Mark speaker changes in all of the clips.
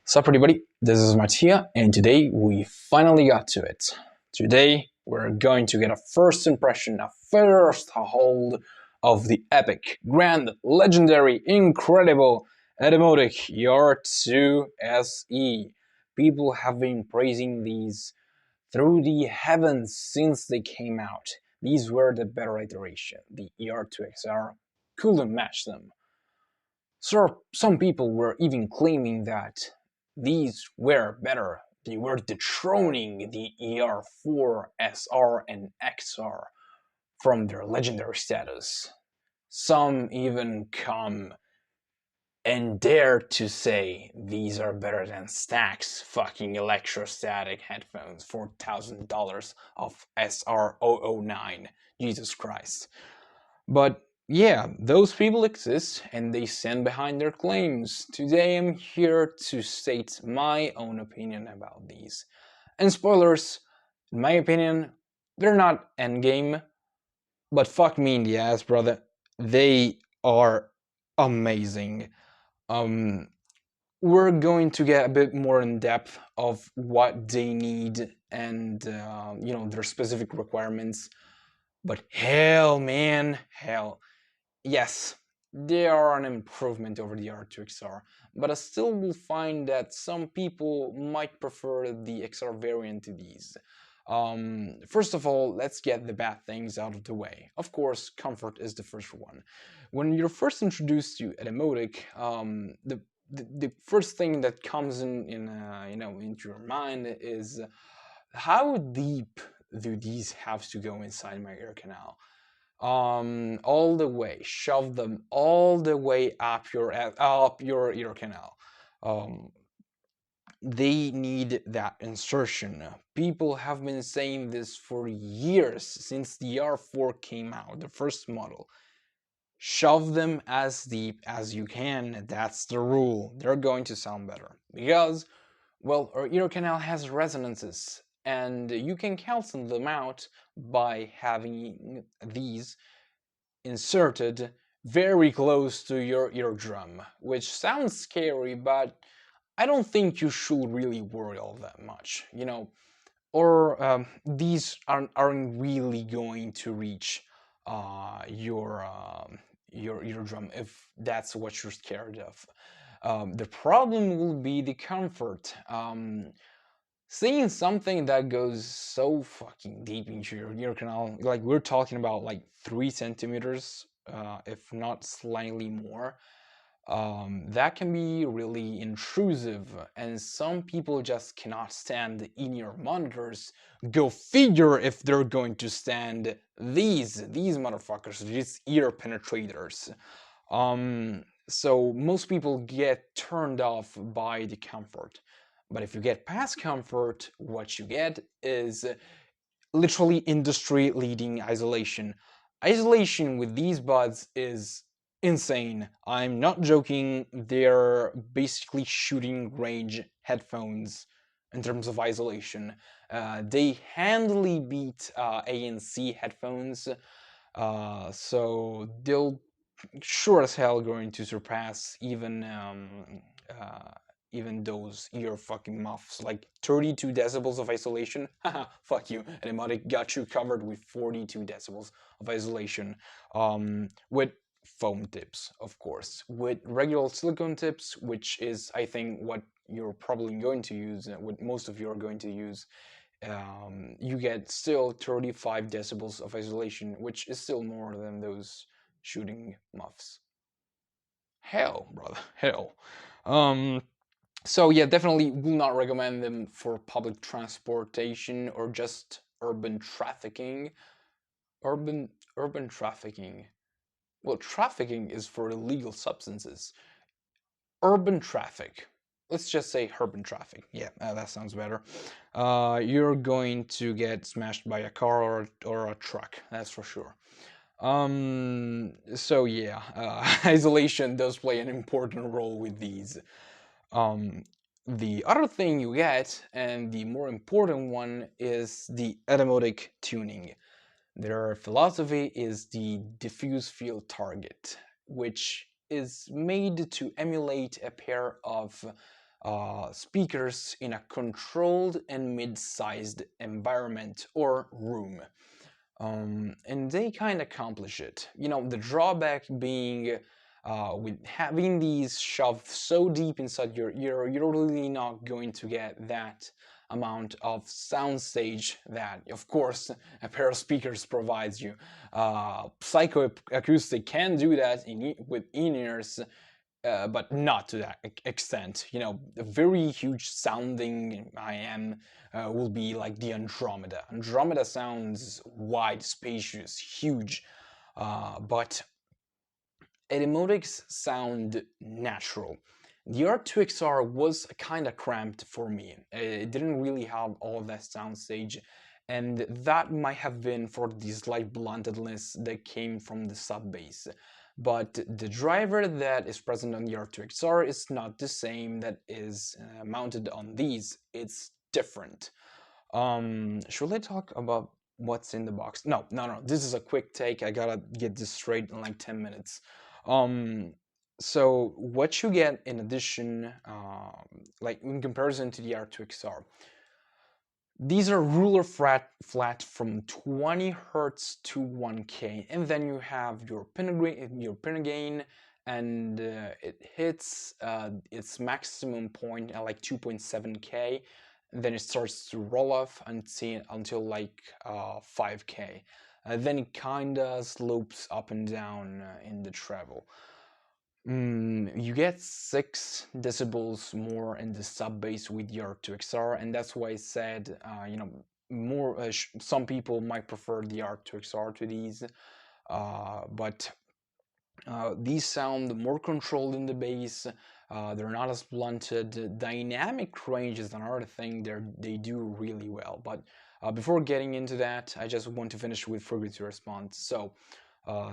Speaker 1: Sup everybody, this is Mattia and today we finally got to it. Today we're going to get a first impression, a first hold of the epic, grand, legendary, incredible Etymotic ER2SE. People have been praising these through the heavens since they came out. These were the better iteration. The ER2XR couldn't match them. So some people were even claiming that these were better. They were dethroning the ER4SR and XR from their legendary status. Some even come and dare to say these are better than Stack's fucking electrostatic headphones, $4,000 of SR009. Jesus Christ. But yeah, those people exist and they stand behind their claims. Today I'm here to state my own opinion about these. And spoilers, in my opinion, they're not endgame, but fuck me in the ass, brother. They are amazing. Um, we're going to get a bit more in depth of what they need and their specific requirements. But hell, man, hell. Yes, they are an improvement over the R2XR, but I still will find that some people might prefer the XR variant to these. First of all, let's get the bad things out of the way. Of course, comfort is the first one. When you're first introduced to Etymotic, the first thing that comes into your mind is how deep do these have to go inside my ear canal? All the way, shove them all the way up your ear canal. They need that insertion. People have been saying this for years, since the R4 came out, the first model. Shove them as deep as you can. That's the rule. They're going to sound better because, well, our ear canal has resonances, and you can cancel them out by having these inserted very close to your eardrum, which sounds scary, but I don't think you should really worry all that much, or these aren't really going to reach your eardrum if that's what you're scared of. The problem will be the comfort. Seeing something that goes so fucking deep into your ear canal, like we're talking about like 3 centimeters, if not slightly more, that can be really intrusive, and some people just cannot stand in-ear monitors. Go figure if they're going to stand these motherfuckers, these ear penetrators. So most people get turned off by the comfort. But if you get past comfort, what you get is literally industry-leading isolation. Isolation with these buds is insane. I'm not joking. They're basically shooting range headphones in terms of isolation. They handily beat ANC headphones, so they'll sure as hell going to surpass even those ear fucking muffs. Like 32 decibels of isolation. Haha, fuck you. Etymotic got you covered with 42 decibels of isolation. With foam tips, of course. With regular silicone tips, which is, I think, what you're probably going to use, what most of you are going to use, you get still 35 decibels of isolation, which is still more than those shooting muffs. Hell, brother, hell. So yeah, definitely will not recommend them for public transportation or just urban trafficking. Urban trafficking. Well, trafficking is for illegal substances. Urban traffic. Let's just say urban traffic. Yeah, that sounds better. You're going to get smashed by a car or a truck. That's for sure. So yeah, isolation does play an important role with these. The other thing you get, and the more important one, is the etymotic tuning. Their philosophy is the diffuse field target, which is made to emulate a pair of speakers in a controlled and mid-sized environment or room. And they kind of accomplish it. You know, the drawback being with having these shoved so deep inside your ear, you're really not going to get that amount of soundstage that, of course, a pair of speakers provides you. Psychoacoustic can do that with in-ears, but not to that extent. You know, a very huge sounding IM will be like the Andromeda. Andromeda sounds wide, spacious, huge, but Etymotics sound natural. The R2XR was kind of cramped for me. It didn't really have all of that soundstage, and that might have been for the slight bluntedness that came from the sub bass. But the driver that is present on the R2XR is not the same that is mounted on these. It's different. Should I talk about what's in the box? No, no, no. This is a quick take. I gotta get this straight in like 10 minutes. Um, so what you get in addition, like in comparison to the R2XR, these are ruler flat from 20 hertz to 1K, and then you have your pinna gain, and it hits its maximum point at like 2.7K, and then it starts to roll off until like 5K. Then it kinda slopes up and down in the treble. You get 6 decibels more in the sub bass with the R2XR, and that's why I said, you know, more. Some people might prefer the R2XR to these, but these sound more controlled in the bass. They're not as blunted. Dynamic range is another thing they do really well. But before getting into that, I just want to finish with frequency response. So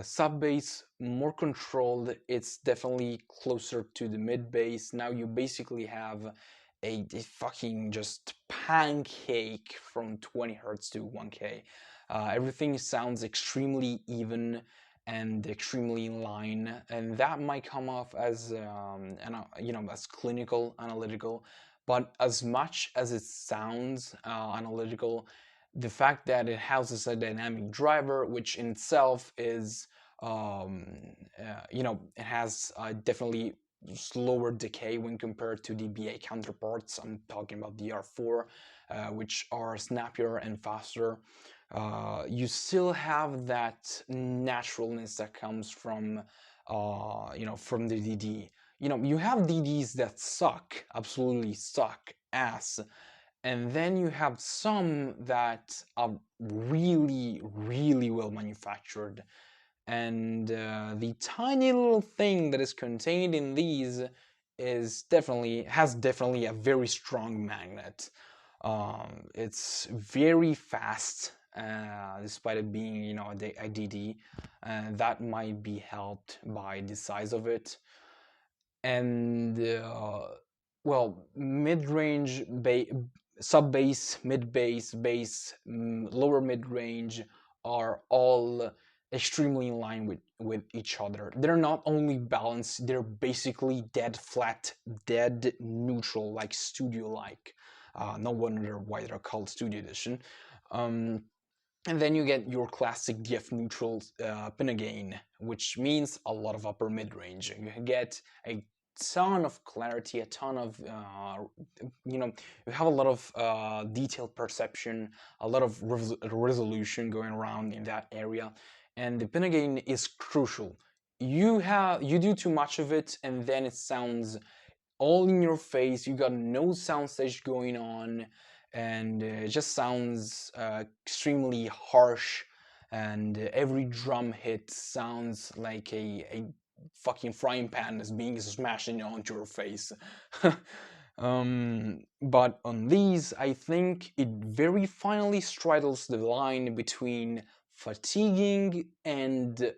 Speaker 1: sub bass more controlled. It's definitely closer to the mid bass. Now you basically have a fucking just pancake from 20 hertz to 1K. Everything sounds extremely even and extremely in line, and that might come off as you know, as clinical, analytical, but as much as it sounds analytical, the fact that it houses a dynamic driver, which in itself is you know, it has definitely slower decay when compared to the BA counterparts. I'm talking about the R4, which are snappier and faster. You still have that naturalness that comes from, you know, from the DD. You know, you have DDs that suck, absolutely suck ass, and then you have some that are really, really well manufactured. And the tiny little thing that is contained in these has definitely a very strong magnet. It's very fast, despite it being, you know, a DD. That might be helped by the size of it. And well, mid-range, sub-bass, mid-bass, bass, lower mid-range are all extremely in line with each other. They're not only balanced, they're basically dead flat, dead neutral, like studio-like. No wonder why they're called Studio Edition. And then you get your classic DF neutral pinna gain, which means a lot of upper mid range. You get a ton of clarity, a ton of, you know, you have a lot of detailed perception, a lot of resolution going around in that area, and the pinna gain is crucial. You do too much of it, and then it sounds all in your face. You got no soundstage going on, and it just sounds extremely harsh. And every drum hit sounds like a fucking frying pan is being smashed onto your face. But on these, I think it very finally straddles the line between fatiguing and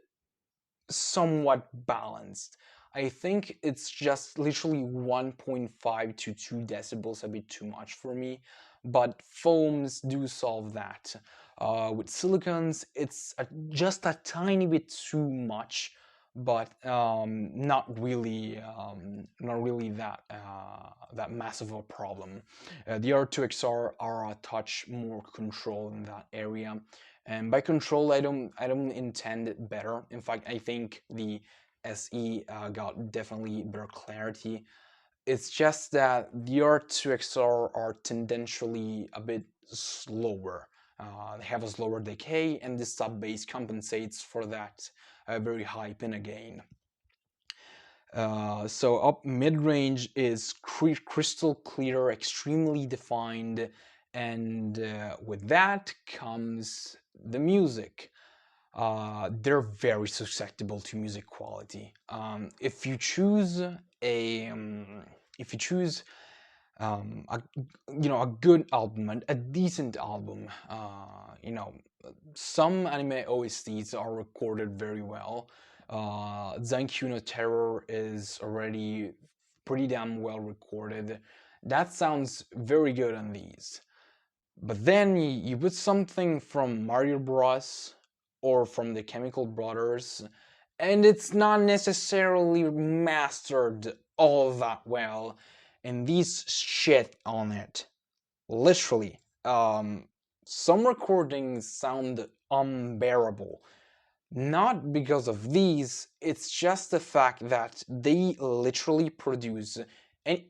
Speaker 1: somewhat balanced. I think it's just literally 1.5 to 2 decibels a bit too much for me, but foams do solve that. With silicons, it's just a tiny bit too much, but not really that massive of a problem. The R2XR are a touch more controlled in that area, and by control, I don't intend it better. In fact, I think the SE got definitely better clarity. It's just that the R2XR are tendentially a bit slower. They have a slower decay, and the sub bass compensates for that very high pinna gain. So up mid-range is crystal clear, extremely defined, and with that comes the music. They're very susceptible to music quality. If you choose a if you choose a a good album, a decent album, some anime OSTs are recorded very well. Zankyu no Terror is already pretty damn well recorded. That sounds very good on these. But then you put something from Mario Bros. Or from the Chemical Brothers, and it's not necessarily mastered all that well, and these shit on it. Literally. Some recordings sound unbearable. Not because of these, it's just the fact that they literally produce and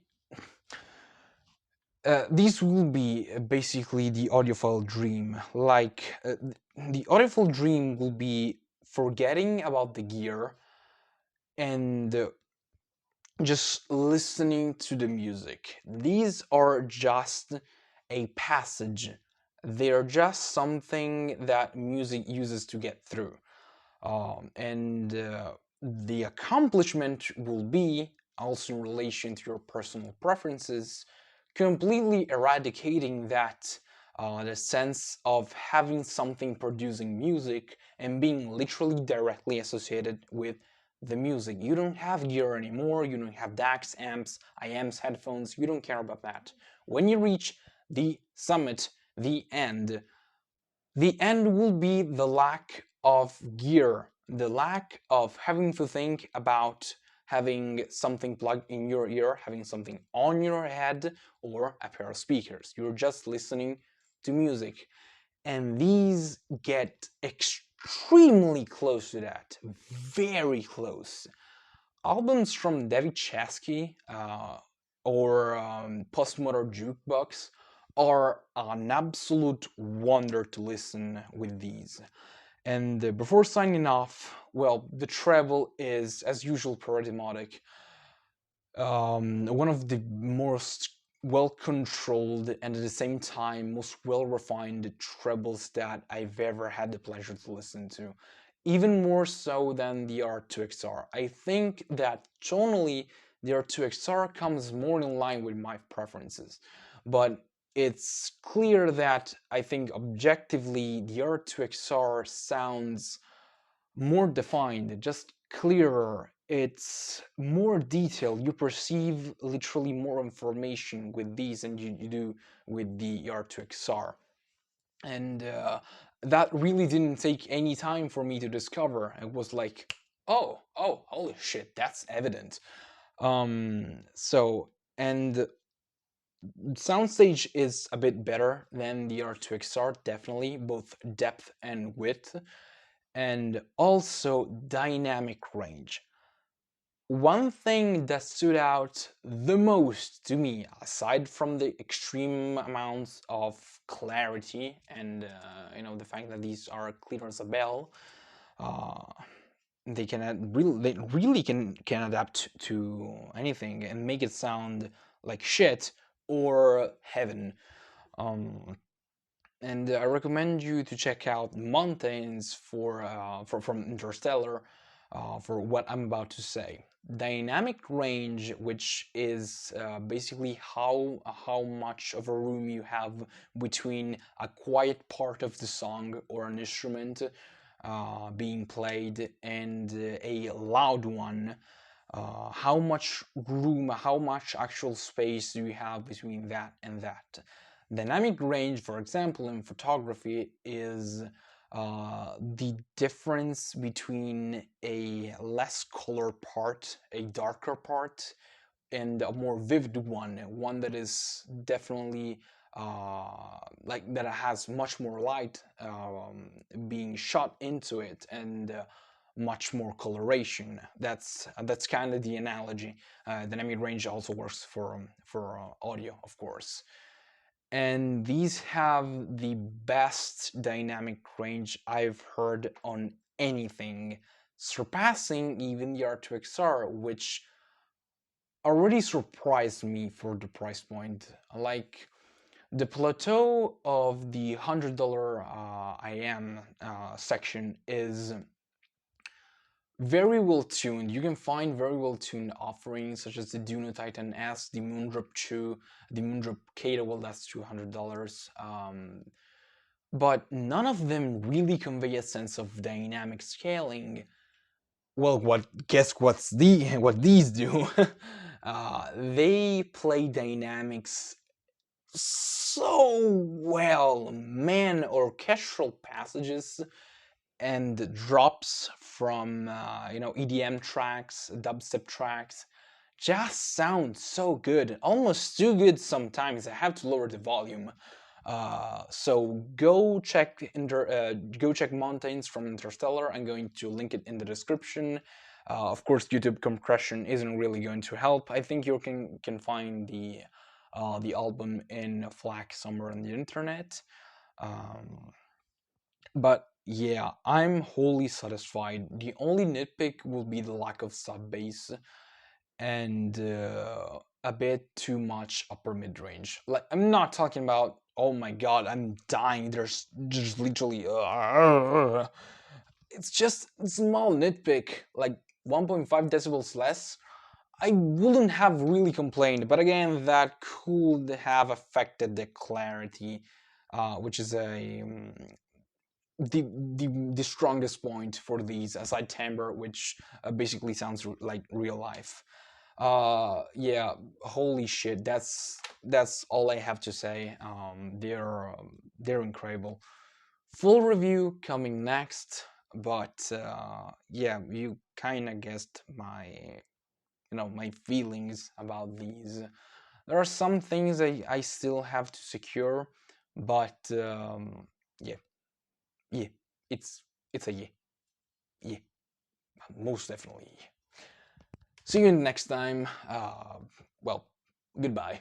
Speaker 1: these will be basically the audiophile dream. The audiophile dream will be forgetting about the gear and just listening to the music. These are just a passage. They're just something that music uses to get through. And the accomplishment will be, also in relation to your personal preferences, completely eradicating that the sense of having something producing music and being literally directly associated with the music. You don't have gear anymore, you don't have DACs, amps, IMs, headphones, you don't care about that. When you reach the summit, the end will be the lack of gear, the lack of having to think about having something plugged in your ear, having something on your head, or a pair of speakers. You're just listening to music. And these get extremely close to that, very close. Albums from David Chesky or Postmodern Jukebox are an absolute wonder to listen with these. And before signing off, well, the treble is, as usual, per Etymotic, one of the most well-controlled and at the same time most well-refined trebles that I've ever had the pleasure to listen to. Even more so than the R2XR. I think that tonally the R2XR comes more in line with my preferences. But it's clear that I think objectively the R2XR sounds more defined, just clearer. It's more detailed. You perceive literally more information with these than you do with the R2XR. And that really didn't take any time for me to discover. It was like, oh, holy shit, that's evident. And soundstage is a bit better than the R2XR, definitely, both depth and width, and also dynamic range. One thing that stood out the most to me, aside from the extreme amounts of clarity and the fact that these are clear as a bell, uh, they really can adapt to anything and make it sound like shit or heaven. Um, and I recommend you to check out Mountains from Interstellar for what I'm about to say. Dynamic range, which is basically how much of a room you have between a quiet part of the song or an instrument being played and a loud one. How much room, how much actual space do you have between that and that? Dynamic range, for example, in photography is the difference between a less color part, a darker part, and a more vivid one that is definitely like that has much more light being shot into it, and much more coloration. That's kind of the analogy. Dynamic range also works for audio, of course. And these have the best dynamic range I've heard on anything, surpassing even the R2XR, which already surprised me for the price point. Like, the plateau of the $100 IM section is very well tuned. You can find very well tuned offerings such as the Duno Titan S, the Moondrop 2, the Moondrop Kato. Well, that's $200. But none of them really convey a sense of dynamic scaling. Well, guess what these do? They play dynamics so well, man. Orchestral passages and drops from EDM tracks, dubstep tracks, just sound so good, almost too good sometimes. I have to lower the volume. So go check Mountains from Interstellar. I'm going to link it in the description. Of course, YouTube compression isn't really going to help. I think you can find the album in FLAC somewhere on the internet. But yeah, I'm wholly satisfied. The only nitpick will be the lack of sub bass and a bit too much upper mid range. Like, I'm not talking about, oh my god, I'm dying. There's just literally it's just a small nitpick, like 1.5 decibels less. I wouldn't have really complained, but again, that could have affected the clarity, which is the strongest point for these, aside timbre, which basically sounds like real life. Yeah, holy shit, that's all I have to say. They're incredible. Full review coming next, but yeah, you kind of guessed my feelings about these. There are some things I still have to secure, but yeah, yeah, it's a yeah, yeah, most definitely. See you next time. Well, goodbye.